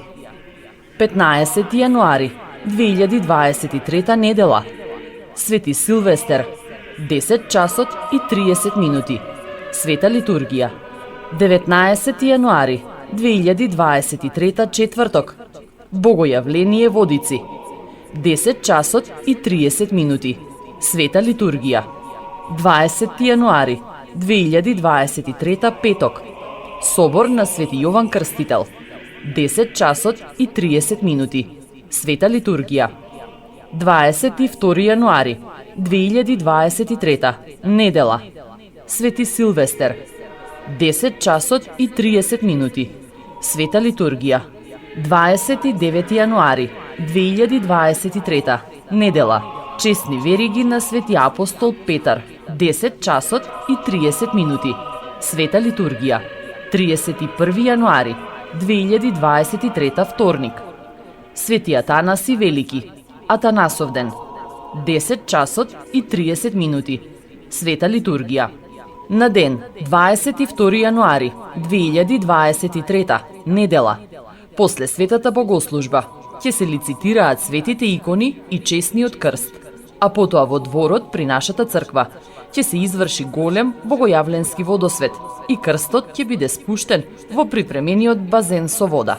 15 јануари 2023 недела. Свети Силвестер. 10 часот и 30 минути. Света литургија. 19 јануари 2023 четврток. Богојавление Водици. 10 часот и 30 минути. Света литургија. 20 јануари 2023 петок. Собор на Свети Јован Крстител. 10 часот и 30 минути. Света литургија. 22 јануари 2023 недела. Свети Силвестер. 10 часот и 30 минути. Света литургија. 29 јануари 2023 недела. Честни вериги на Свети апостол Петар. 10 часот и 30 минути. Света литургија. 31 јануари 2023 вторник. Свети Атанаси Велики. Атанасов ден. 10 часот и 30 минути. Света литургија. На ден 22 јануари 2023 недела. После светата богослужба ќе се лицитираат светите икони и честниот крст, а потоа во дворот при нашата црква ќе се изврши голем богојавленски водосвет и крстот ќе биде спуштен во припремениот базен со вода.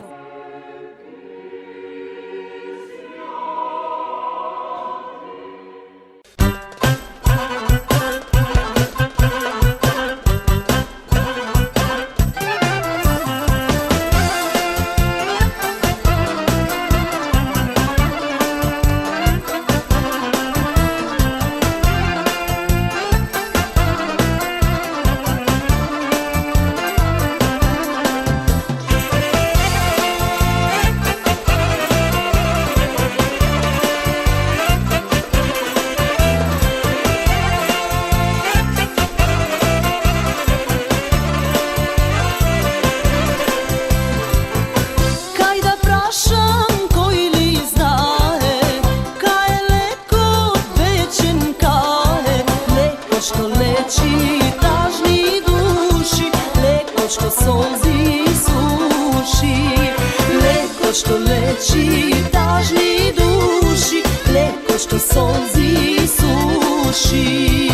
reći tažni duši, mleko što solzi suši.